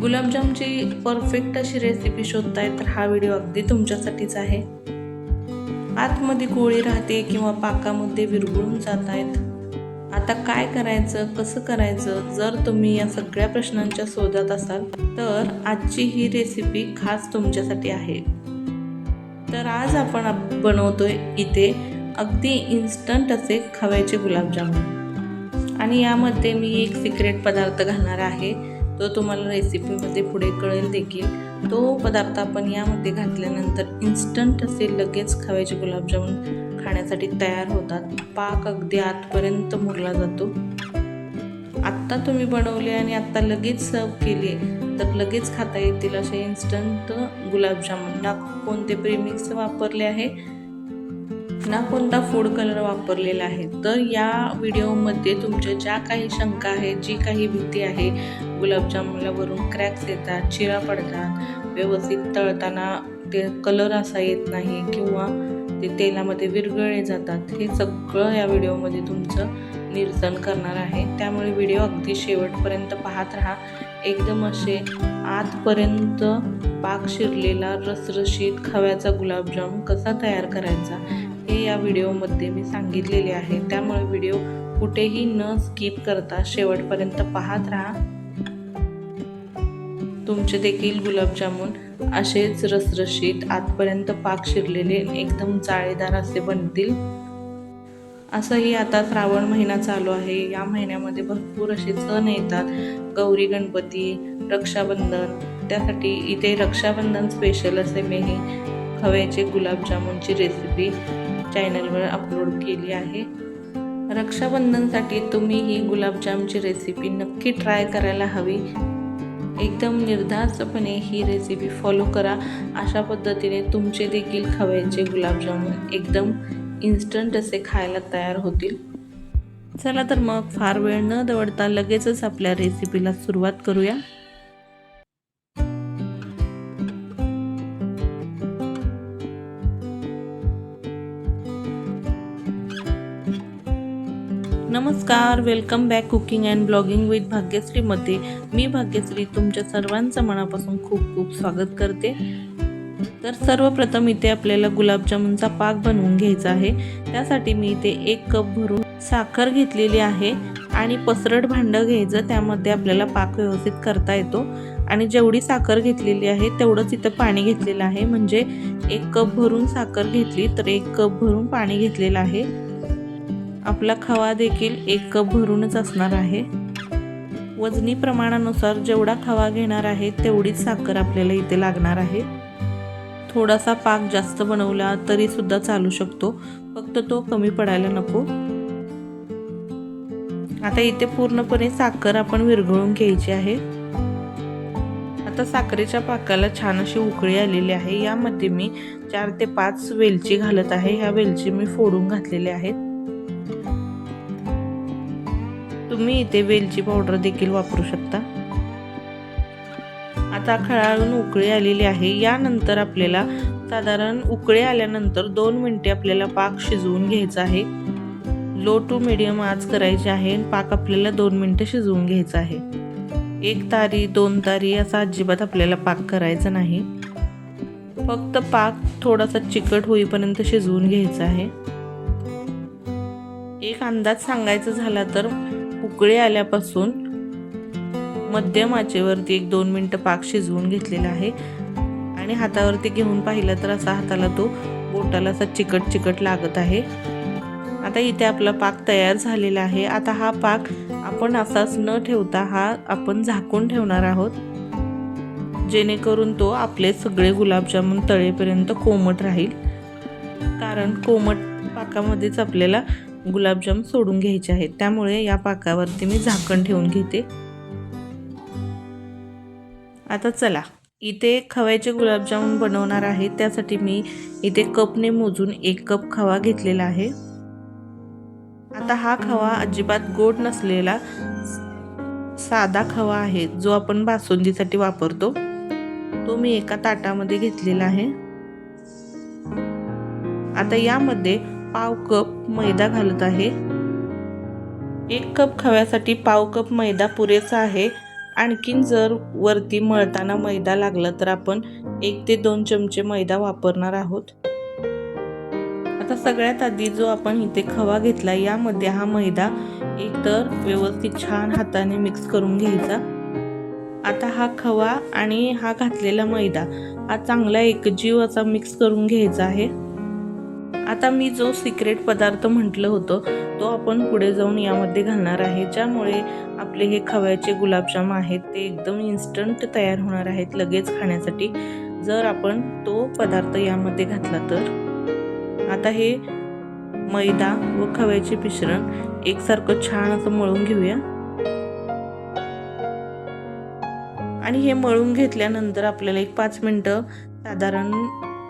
गुलाबजामची perfect अशी recipe शोधताय तर हा व्हिडिओ अगदी तुमच्यासाठीच आहे। आतमध्ये गोळी राहते किंवा पाकामध्ये विरघळून जात आहेत, आता काय करायचं, कसं करायचं? जर तुम्ही या सगळ्या प्रश्नांच्या शोधात असाल तर आजची ही रेसिपी खास तुमच्यासाठी आहे। तर आज आपण बनवतोय इथे अगदी इन्स्टंट असे खव्याचे गुलाबजामुन, आणि यामध्ये मी एक सिक्रेट पदार्थ घालणार आहे, तो तुम्हाला रेसिपीमध्ये पुढे कळेल देखील। तो पदार्थ आपण यामध्ये घातल्यानंतर इन्स्टंट असे लगेच खव्याचे गुलाबजामुन खाण्यासाठी तयार होतात। पाक अगदी आतपर्यंत मुरला जातो। आत्ता तुम्ही बनवले आणि आत्ता लगेच सर्व केले तर लगेच खाता येतील असे इन्स्टंट गुलाबजामुन। ना कोणते प्रीमिक्स वापरले आहे, ना कोणता फूड कलर वापरलेला आहे। तर या व्हिडिओमध्ये तुमच्या ज्या काही शंका आहेत, जी काही भीती आहे, गुलाबजामुनला वरून क्रॅक्स येतात, चिरा पडतात, व्यवस्थित तळताना ते कलर असा येत नाही किंवा ते तेलामध्ये विरघळले जातात, हे सगळं या व्हिडिओमध्ये तुमचं निरसन करणार आहे। त्यामुळे व्हिडिओ अगदी शेवटपर्यंत पाहत राहा। एकदम असे आतपर्यंत पाक शिरलेला रसरशीत खव्याचा गुलाबजाम कसा तयार करायचा हे या व्हिडिओमध्ये मी सांगितलेले आहे। त्यामुळे व्हिडिओ कुठेही न स्किप करता शेवटपर्यंत पाहत राहा। तुमचे देखील गुलाबजामुन असेच रसरशीत आतपर्यंत पाक शिरलेले एकदम जाळीदार असे बनतील। असंही आता श्रावण महिना चालू आहे, या महिन्यामध्ये भरपूर असे सण येतात, गौरी गणपती, रक्षाबंधन। त्यासाठी इथे रक्षाबंधन स्पेशल असे मी ही खव्याचे गुलाबजामुनची रेसिपी चॅनलवर अपलोड केली आहे। रक्षाबंधनसाठी तुम्ही ही गुलाबजामची रेसिपी नक्की ट्राय करायला हवी। एकदम निर्धास्तपणे ही रेसिपी फॉलो करा, अशा पद्धतीने तुमचे देखील खव्याचे गुलाबजामुन एकदम इन्स्टंट असे खायला तयार होतील। चला तर मग फार वेळ न दवडता लगेचच आपल्या रेसिपीला सुरुवात करूया। नमस्कार, welcome back cooking and blogging with Bhagyashree मध्ये मी भाग्यश्री तुमच्या सर्वांचं मनापासून खूप खूप स्वागत करते। तर सर्वप्रथम इथे आपल्याला गुलाबजामुनचा पाक बनवून घ्यायचा आहे। त्यासाठी मी इथे 1 कप भरून साखर घेतलेली आहे आणि पसरट भांडं घ्यायचं, त्यामध्ये आपल्याला पाक व्यवस्थित करता येतो। आणि जेवढी साखर घेतलेली आहे तेवढंच इथं पाणी घेतलेलं आहे, म्हणजे 1 कप भरून साखर घेतली तर 1 कप भरून पाणी घेतलेलं आहे। आपला खवा देखील 1 कप भरूनच असणार आहे। वजनी प्रमाणानुसार जेवढा खवा घेणार आहे तेवढीच साखर आपल्याला इथे लागणार आहे। थोडासा पाक जास्त बनवला तरी सुद्धा चालू शकतो, फक्त तो कमी पडायला नको। आता इथे पूर्णपणे साखर आपण विरघळून घ्यायची आहे। आता साखरेच्या पाकाला छान अशी उकळी आलेली आहे। यामध्ये मी 4 ते 5 वेलची घालत आहे। ह्या वेलची मी फोडून घातलेल्या आहेत। तुम्ही इथे वेलची पावडर देखील वापरू शकता। आता खळाळून उकळी आलेली आहे। यानंतर आपल्याला साधारण उकळी आल्यानंतर 2 मिनिटे आपल्याला पाक शिजवून घ्यायचा आहे। लो टू मीडियम आच करायची आहे। पाक आपल्याला 2 मिनिटे शिजवून घ्यायचा आहे। 1 तारी 2 तारी असा अजिबात आपल्याला पाक करायचा नाही, फक्त पाक थोडासा चिकट होईपर्यंत शिजवून घ्यायचा आहे। एक अंदाज सांगायचा झाला तर उकळी आल्यापासून मध्यम आचेवरती 1-2 मिनिटं पाक शिजवून घेतलेला आहे। आणि हातावरती घेऊन पाहिलं तर असा हाताला तो बोटाला असा चिकट चिकट लागत आहे। आता इथे आपला पाक तयार झालेला आहे। आता हा पाक आपण असाच न ठेवता हा आपण झाकून ठेवणार आहोत, जेणेकरून तो आपले सगळे गुलाबजामुन तळेपर्यंत कोमट राहील। कारण कोमट पाकामध्येच आपल्याला गुलाबजाम सोडून घ्यायचे आहेत, त्यामुळे या पाकावरती मी झाकण ठेवून घेते। आता चला, इथे खव्याचे गुलाबजामुन बनवणार आहे, त्यासाठी मी इथे कपने मोजून 1 कप खवा घेतलेला आहे। आता हा खवा अजिबात गोड नसलेला साधा खवा आहे, जो आपण बासुंदीसाठी वापरतो, तो मी एका ताटामध्ये घेतलेला आहे। आता यामध्ये पाव कप मैदा घालत आहे। 1 कप खव्यासाठी पाव कप मैदा पुरेसा आहे। आणखीन जर वरती मळताना मैदा लागला तर आपण 1 ते 2 चमचे मैदा वापरणार आहोत। आता सगळ्यात आधी जो आपण इथे खवा घेतला यामध्ये हा मैदा एकतर व्यवस्थित छान हाताने मिक्स करून घ्यायचा। आता हा खवा आणि हा घातलेला मैदा हा चांगला एकजीव असा मिक्स करून घ्यायचा आहे। आता मी जो सिक्रेट पदार्थ म्हटलं होतं तो आपण पुढे जाऊन यामध्ये घालणार आहे, ज्यामुळे आपले हे खव्याचे गुलाबजाम आहेत ते एकदम इन्स्टंट तयार होणार आहेत लगेच खाण्यासाठी, जर आपण तो पदार्थ यामध्ये घातला तर। आता हे मैदा व खव्याचे मिश्रण एकसारखं छान असं मळून घेऊया। आणि हे मळून घेतल्यानंतर आपल्याला एक 5 मिनिटं साधारण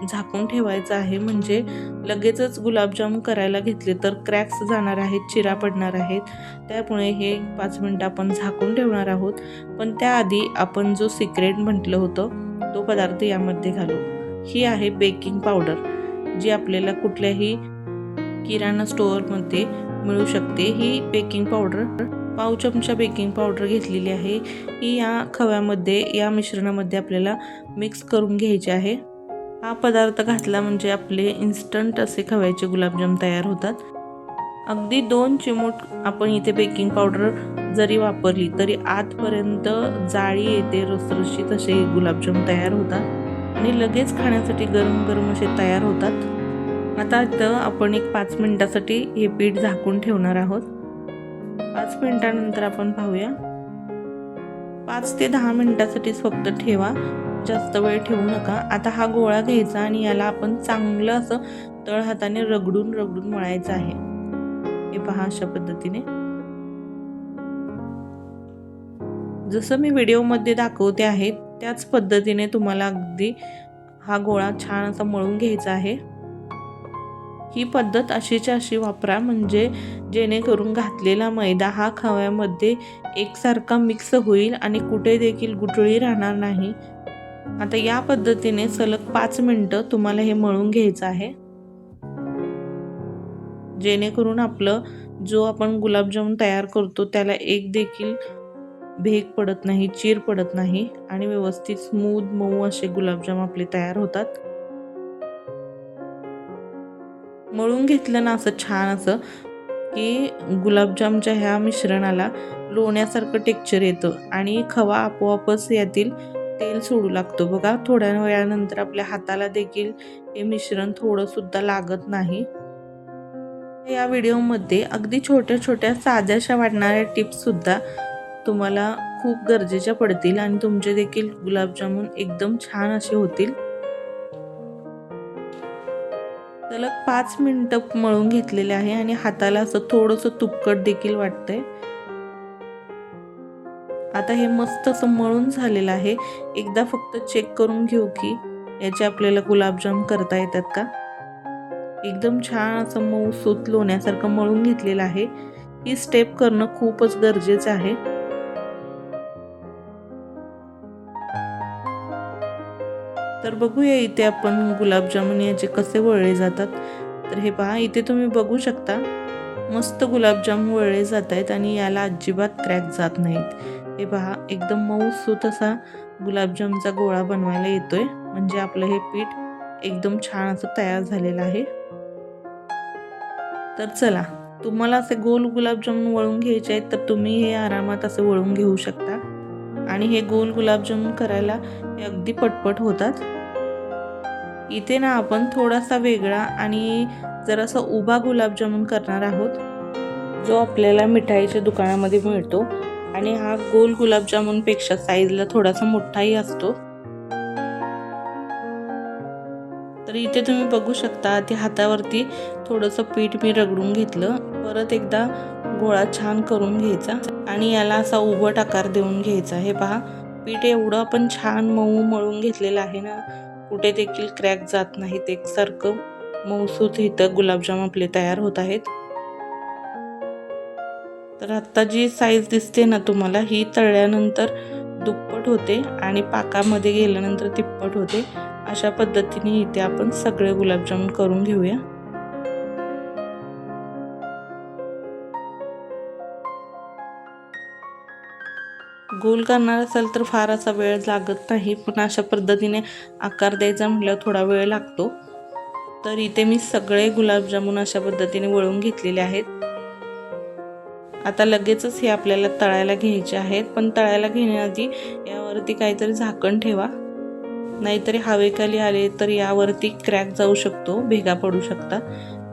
झाकून ठेवायचं आहे, म्हणजे लगेचच गुलाबजाम करायला घेतले तर क्रॅक्स जाणार आहेत, चिरा पडणार आहेत, त्यामुळे हे 5 मिनिटं आपण झाकून ठेवणार आहोत। पण त्याआधी आपण जो सिक्रेट म्हटलं होतं तो पदार्थ यामध्ये घालू। ही आहे बेकिंग पावडर, जी आपल्याला कुठल्याही किराणा स्टोअरमध्ये मिळू शकते। ही बेकिंग पावडर पाव चमचा बेकिंग पावडर घेतलेली आहे, ही या खव्यामध्ये या मिश्रणामध्ये आपल्याला मिक्स करून घ्यायचे आहे। हा पदार्थ घातला म्हणजे आपले इन्स्टंट असे खव्याचे गुलाबजाम तयार होतात। अगदी 2 चिमूट आपण इथे बेकिंग पावडर जरी वापरली तरी आतपर्यंत जाळी येते, रसरशीत असे गुलाबजाम तयार होतात आणि लगेच खाण्यासाठी गरम गरम असे तयार होतात। आता इथं आपण एक 5 मिनिटासाठी हे पीठ झाकून ठेवणार आहोत। 5 मिनिटानंतर आपण पाहूया। 5 ते 10 मिनिटासाठीच फक्त ठेवा, जास्त वेळ ठेवू नका। आता हा गोळा घ्यायचा आणि याला आपण चांगलं असं तळ हाताने रगडून रगडून मळायचं आहे। हे पहा अशा पद्धतीने, जसं मी व्हिडिओमध्ये दाखवते आहे त्याच पद्धतीने तुम्हाला अगदी हा गोळा छान असा मळून घ्यायचा आहे। ही पद्धत अशीच्या अशी वापरा, म्हणजे जेणेकरून घातलेला मैदा हा खव्यामध्ये एकसारखा मिक्स होईल आणि कुठे देखील गुठळी राहणार नाही। आता या पद्धतीने सलग 5 मिनिटं तुम्हाला हे मळून घ्यायचं आहे, जेणेकरून आपलं जो आपण गुलाबजामुन तयार करतो त्याला एक देखील भेग पडत नाही, चीर पडत नाही आणि व्यवस्थित स्मूथ मऊ असे गुलाबजाम आपले तयार होतात। मळून घेतलं ना असं छान असं की गुलाबजामच्या ह्या मिश्रणाला लोण्यासारखं टेक्स्चर येतं आणि खवा आपोआपच यातील तेल सोडू लागतो बघा। थोड्या वेळानंतर आपल्या हाताला देखील हे मिश्रण थोडं सुद्धा लागत नाही। या व्हिडिओमध्ये अगदी छोट्या छोट्या साध्याशा वाटणाऱ्या टिप्स सुद्धा तुम्हाला खूप गरजेच्या पडतील आणि तुमचे देखील गुलाबजामुन एकदम छान असे होतील। सलग 5 मिनिटं मळून घेतलेले आहे आणि हाताला असं थोडंसं तुपकट देखील वाटतंय। आता हे मस्त असं मळून झालेलं आहे। एकदा फक्त चेक करून घेऊ की याचे आपल्याला गुलाबजाम करता येतात का। एकदम छान असं मऊ सूत लोण्यासारखं मळून घेतलेलं आहे। ही स्टेप करणं खूपच गरजेचं आहे। तर बघूया इथे आपण गुलाबजामुन याचे कसे वळले जातात। तर हे पहा, इथे तुम्ही बघू शकता मस्त गुलाबजाम वळले जात आहेत आणि याला अजिबात क्रॅक जात नाहीत। हे पहा, एकदम मऊसूत असा गुलाबजामचा गोळा बनवायला येतोय, म्हणजे आपलं हे पीठ एकदम छान असं तयार झालेलं आहे। तर चला, तुम्हाला असे गोल गुलाबजामुन वळून घ्यायचे आहेत तर तुम्ही हे आरामात असे वळून घेऊ शकता आणि हे गोल गुलाबजामुन करायला हे अगदी पटपट होतात। इथे ना आपण थोडासा वेगळा आणि जरासा उभा गुलाबजामुन करणार आहोत, जो आपल्याला मिठाईच्या दुकानामध्ये मिळतो आणि हा गोल गुलाबजामुन पेक्षा साईजला थोडासा मोठाही असतो। तर इथे तुम्ही बघू शकता ते हातावरती थोडंसं पीठ मी रगडून घेतलं, परत एकदा गोळा छान करून घ्यायचा आणि याला असा उभट आकार देऊन घ्यायचा। हे पहा, पीठ एवढं आपण छान मऊ मळून घेतलेलं आहे ना, कुठे देखील क्रॅक जात नाहीत, एकसारखं मऊसूत इथं गुलाबजाम आपले तयार होत आहेत। तर आता जी साईज दिसते ना तुम्हाला, ही तळल्यानंतर दुप्पट होते आणि पाकामध्ये गेल्यानंतर तिप्पट होते। अशा पद्धतीने इथे आपण सगळे गुलाबजामुन करून घेऊया। गोल करणार असाल तर फार असा वेळ लागत नाही, पण अशा पद्धतीने आकार द्यायचा म्हटल्यावर थोडा वेळ लागतो. तर इथे मी सगळे गुलाबजामुन अशा पद्धतीने वळून घेतलेले आहेत. आता लगेचच हे आपल्याला तळायला घ्यायचे आहेत, पण तळायला घेण्याआधी यावरती काहीतरी झाकण ठेवा, नाहीतरी हवेखाली आले तर यावरती क्रॅक जाऊ शकतो, भेगा पडू शकतात.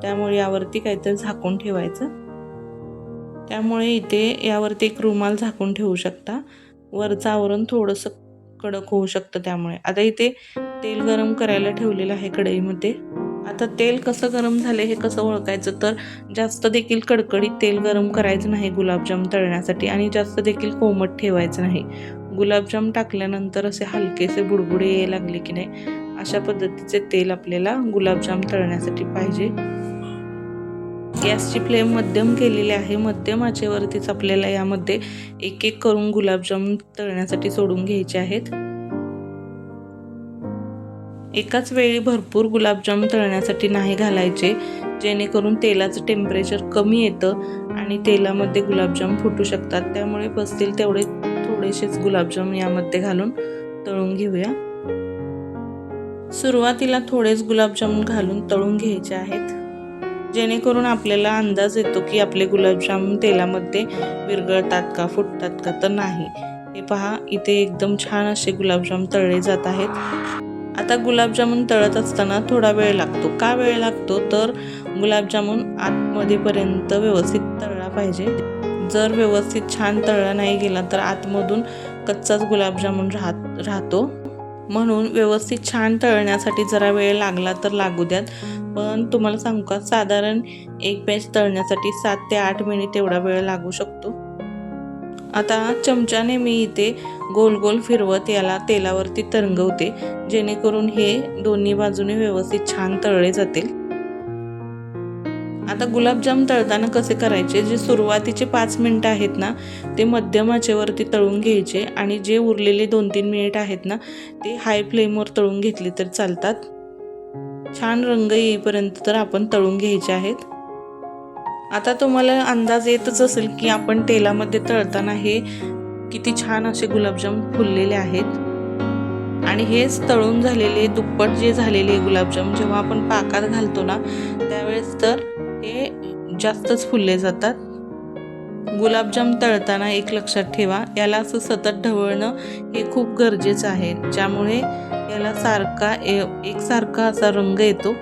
त्यामुळे यावरती काहीतरी झाकून ठेवायचं. त्यामुळे इथे यावरती एक रुमाल झाकून ठेवू शकता. वरचं आवरण थोडंसं कडक होऊ शकतं त्यामुळे. आता इथे तेल गरम करायला ठेवलेलं आहे कढईमध्ये. आता तेल कसं गरम झाले हे कसं ओळखायचं, तर जास्त देखील कडकडीत तेल गरम करायचं नाही गुलाबजाम तळण्यासाठी आणि जास्त देखील कोमट ठेवायचं नाही. गुलाबजाम टाकल्यानंतर असे हलकेसे बुडबुडे यायला लागले की नाही, अशा पद्धतीचे तेल आपल्याला गुलाबजाम तळण्यासाठी पाहिजे. गॅसची फ्लेम मध्यम केलेली आहे. मध्यम आचेवरतीच आपल्याला यामध्ये एक एक करून गुलाबजाम तळण्यासाठी सोडून घ्यायचे आहेत. एकाच वेळी भरपूर गुलाबजाम तळण्यासाठी नाही घालायचे, जेणेकरून तेलाचं टेम्परेचर कमी येतं आणि तेलामध्ये गुलाबजाम फुटू शकतात. त्यामुळे बसतील तेवढे थोडेसेच गुलाबजाम यामध्ये घालून तळून घेऊया. सुरुवातीला थोडेच गुलाबजाम घालून तळून घ्यायचे आहेत, जेणेकरून आपल्याला अंदाज येतो की आपले गुलाबजाम तेलामध्ये विरघळतात का, फुटतात का. तर नाही, हे पहा इथे एकदम छान असे गुलाबजाम तळले जात आहेत. आता गुलाबजामुन तळत असताना थोडा वेळ लागतो. का वेळ लागतो, तर गुलाबजामुन आतमध्येपर्यंत व्यवस्थित तळला पाहिजे. जर व्यवस्थित छान तळला नाही गेला तर आतमधून कच्चाच गुलाबजामुन राहतो. म्हणून व्यवस्थित छान तळण्यासाठी जरा वेळ लागला तर लागू द्यात. पण तुम्हाला सांगू का, साधारण एक बॅच तळण्यासाठी 7 ते 8 मिनिट एवढा वेळ लागू शकतो. आता चमच्याने मी इथे गोल गोल फिरवत याला तेलावरती तरंगवते, जेणेकरून हे दोन्ही बाजूने व्यवस्थित छान तळले जातील. आता गुलाबजाम तळताना कसे करायचे, जे सुरुवातीचे 5 मिनिटं आहेत ना, ते मध्यम आचेवरती तळून घ्यायचे आणि जे उरलेले 2-3 मिनिट आहेत ना, ते हाय फ्लेमवर तळून घेतले तर चालतात. छान रंग येईपर्यंत तर आपण तळून घ्यायचे आहेत. आता तुम्हाला अंदाज येतच असेल की आपण तेलामध्ये तळताना हे किती छान असे गुलाबजाम फुललेले आहेत आणि हेच तळून झालेले दुप्पट जे झालेले गुलाबजाम जेव्हा आपण पाकात घालतो ना, त्यावेळेस तर हे जास्तच फुलले जातात. गुलाबजाम तळताना एक लक्षात ठेवा, याला असं सतत ढवळणं हे खूप गरजेचं आहे, ज्यामुळे याला एकसारखा असा रंग येतो.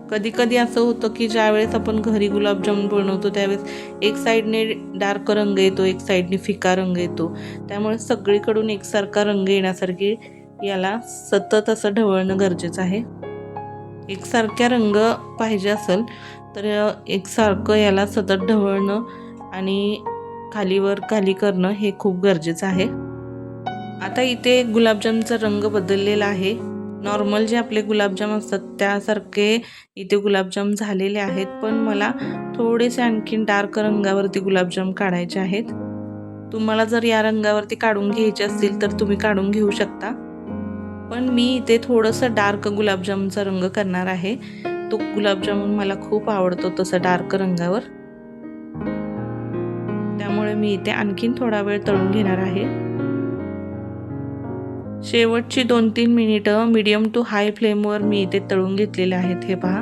कधी कधी असं होतं की ज्यावेळेस आपण घरी गुलाबजामुन बनवतो त्यावेळेस एक साईडने डार्क रंग येतो, एक साईडने फिका रंग येतो. त्यामुळे सगळीकडून एकसारखा रंग येण्यासारखी याला सतत असं ढवळणं गरजेचं आहे. एकसारख्या रंग पाहिजे असेल तर एकसारखं याला सतत ढवळणं आणि खालीवर खाली करणं हे खूप गरजेचं आहे. आता इथे गुलाबजामचा रंग बदललेला आहे. नॉर्मल जे आपले गुलाबजाम असतात त्यासारखे इथे गुलाबजाम झालेले आहेत, पण मला थोडेसे आणखीन डार्क रंगावरती गुलाबजाम काढायचे आहेत. तुम्हाला जर या रंगावरती काढून घ्यायचे असतील तर तुम्ही काढून घेऊ शकता, पण मी इथे थोडंसं डार्क गुलाबजामचा रंग करणार आहे. तो गुलाबजामुन मला खूप आवडतो तसा डार्क रंगावर, त्यामुळे मी इथे आणखीन थोडा वेळ तळून घेणार आहे. शेवटची 2-3 मिनिटं मीडियम टू हाय फ्लेमवर मी इथे तळून घेतलेले आहेत. हे पहा,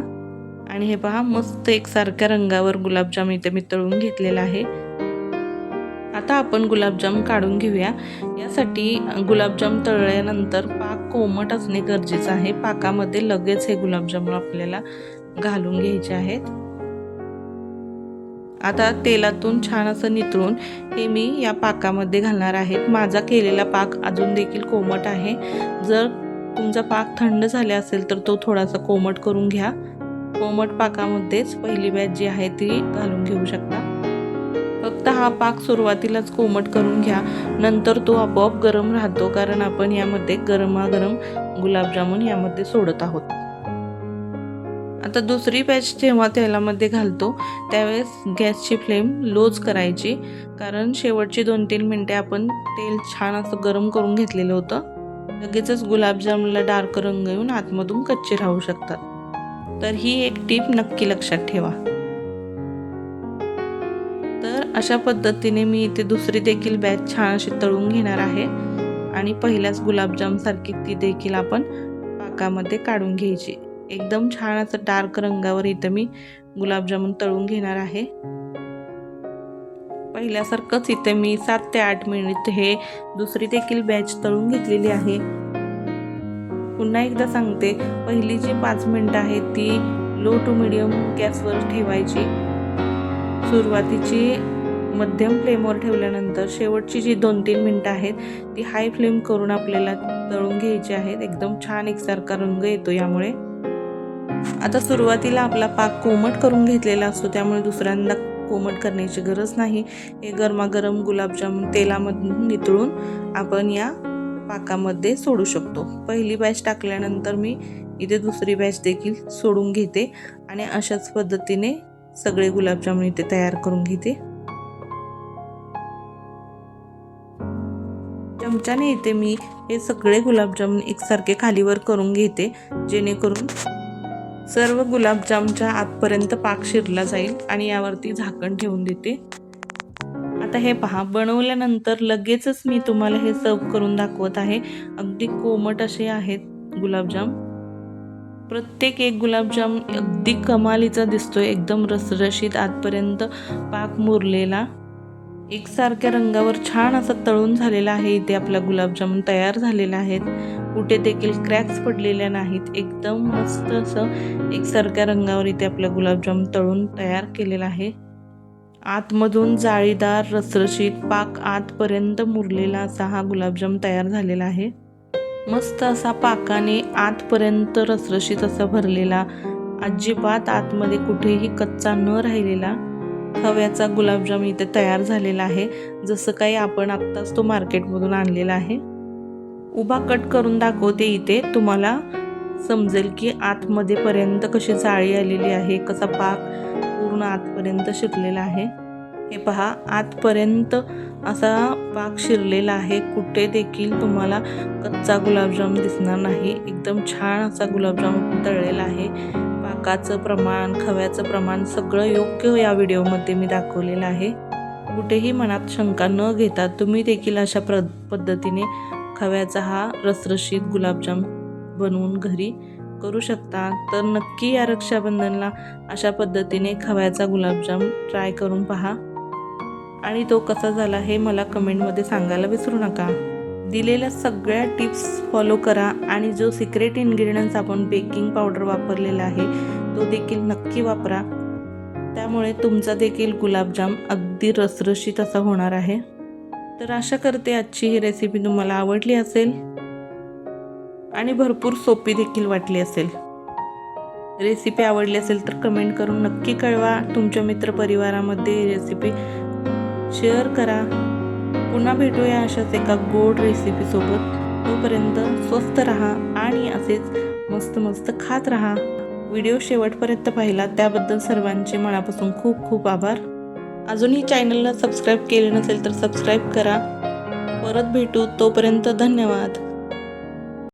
आणि हे पहा मस्त एकसारख्या रंगावर गुलाबजाम इथे मी तळून घेतलेला आहे. आता आपण गुलाबजाम काढून घेऊया. यासाठी गुलाबजाम तळल्यानंतर पाक कोमट असणे गरजेचं आहे. पाकामध्ये लगेच हे गुलाबजाम आपल्याला घालून घ्यायचे आहेत. आता तेलातून छान असं नितळून हे मी या पाकामध्ये घालणार आहे. माझा केलेला पाक अजून देखील कोमट आहे. जर तुमचा पाक थंड झाला असेल तर तो थोडासा कोमट करून घ्या. कोमट पाकामध्येच पहिली बॅच जी आहे ती घालून घेऊ शकता. फक्त हा पाक सुरुवातीलाच कोमट करून घ्या, नंतर तो आपोआप गरम राहतो, कारण आपण यामध्ये गरमागरम गुलाबजामुन यामध्ये सोडत आहोत. आता दुसरी बॅच जेव्हा तेलामध्ये घालतो त्यावेळेस गॅसची फ्लेम लोच करायची, कारण शेवटची 2-3 मिनिटे आपण तेल छान असं गरम करून घेतलेलं होतं. लगेचच गुलाबजामला डार्क रंग येऊन आतमधून कच्चे राहू शकतात. तर ही एक टीप नक्की लक्षात ठेवा. तर अशा पद्धतीने मी इथे दुसरी देखील बॅच छान अशी तळून घेणार आहे आणि पहिल्याच गुलाबजाम सारखी ती देखील आपण पाकामध्ये काढून घ्यायची। एकदम छान असं डार्क रंगावर इथे मी गुलाबजामुन तळून घेणार आहे। पहिल्यासारखंच इथे मी 7 ते 8 मिनिट हे दुसरी देखील बॅच तळून घेतलेली आहे। पुन्हा एकदा सांगते, पहिली जी 5 मिनिटं आहेत ती लो टू मीडियम गॅसवर ठेवायची। सुरुवातीची मध्यम फ्लेमवर ठेवल्यानंतर शेवटची जी 2-3 मिनिटं आहेत ती हाय फ्लेम करून आपल्याला तळून घ्यायची आहेत। एकदम छान एकसारखा रंग येतो यामुळे। आता सुरुवातीला आपला पाक कोमट करून घेतलेला असतो, त्यामुळे दुसऱ्यांदा कोमट करण्याची गरज नाही। हे गरमागरम गुलाबजामुन तेलामधून नितळून आपण या पाकामध्ये सोडू शकतो। पहिली बॅच टाकल्यानंतर मी इथे दुसरी बॅच देखील सोडून घेते आणि अशाच पद्धतीने सगळे गुलाबजामुन इथे तयार करून घेते। चमच्याने इथे मी हे सगळे गुलाबजामुन एकसारखे खालीवर करून घेते, जेणेकरून सर्व गुलाबजामच्या आतपर्यंत पाक शिरला जाईल आणि यावरती झाकण ठेवून देते। आता हे पहा, बनवल्यानंतर लगेचच मी तुम्हाला हे सर्व करून दाखवत आहे। अगदी कोमट असे आहेत गुलाबजाम। प्रत्येक एक गुलाबजाम अगदी कमालीचा दिसतोय, एकदम रसरशीत, आतपर्यंत पाक मुरलेला, एकसारख्या रंगावर छान असा तळून झालेला आहे। इथे आपला गुलाबजामुन तयार झालेला आहेत, कुठे देखील क्रॅक्स पडलेल्या नाहीत। एकदम मस्त असं एकसारख्या रंगावर इथे आपला गुलाबजाम तळून तयार केलेला आहे। आतमधून जाळीदार रसरशीत पाक आतपर्यंत मुरलेला असा हा गुलाबजाम तयार झालेला आहे। मस्त असा पाकाने आतपर्यंत रसरशीत असा भरलेला, अजिबात आतमध्ये कुठेही कच्चा न राहिलेला खव्याचा गुलाबजाम इथे तयार झालेला आहे, जसं काही आपण आत्ताच तो मार्केटमधून आणलेला आहे। उभा कट करून दाखवते, इथे तुम्हाला समजेल की आतमध्ये पर्यंत कशी जाळी आलेली आहे, कसा पाक पूर्ण आतपर्यंत शिरलेला आहे। हे पहा, आतपर्यंत असा पाक शिरलेला आहे, कुठे देखील तुम्हाला कच्चा गुलाबजाम दिसणार नाही। एकदम छान असा गुलाबजाम तळलेला आहे। पाकाचं प्रमाण, खव्याचं प्रमाण सगळं योग्य या व्हिडिओमध्ये मी दाखवलेलं आहे। कुठेही मनात शंका न घेता तुम्ही देखील अशा पद्धतीने खव्याचा हा रसरशीत गुलाबजाम बनवून घरी करू शकता। तर नक्की या रक्षाबंधनला अशा पद्धतीने खव्याचा गुलाबजाम ट्राय करून पहा आणि तो कसा झाला हे मला कमेंटमध्ये सांगायला विसरू नका। दिलेल्या सगळ्या टिप्स फॉलो करा आणि जो सिक्रेट इन्ग्रेडियंट्स आपण बेकिंग पावडर वापरलेला आहे तो देखील नक्की वापरा, त्यामुळे तुमचा देखील गुलाबजाम अगदी रसरशीत असा होणार आहे। तर आशा करते आजची ही रेसिपी तुम्हाला आवडली असेल आणि भरपूर सोपी देखील वाटली असेल। रेसिपी आवडली असेल तर कमेंट करून नक्की कळवा। तुमच्या मित्रपरिवारामध्ये ही रेसिपी शेअर करा। पुन्हा भेटूया अशाच एका गोड रेसिपी सोबत। तोपर्यंत स्वस्त राहा आणि असेच मस्त मस्त खात राहा। व्हिडिओ शेवटपर्यंत पाहिला त्याबद्दल सर्वांचे मनापासून खूप खूप आभार। अजूनही चॅनलला सबस्क्राईब केले नसेल तर सबस्क्राईब करा। परत भेटू, तोपर्यंत धन्यवाद।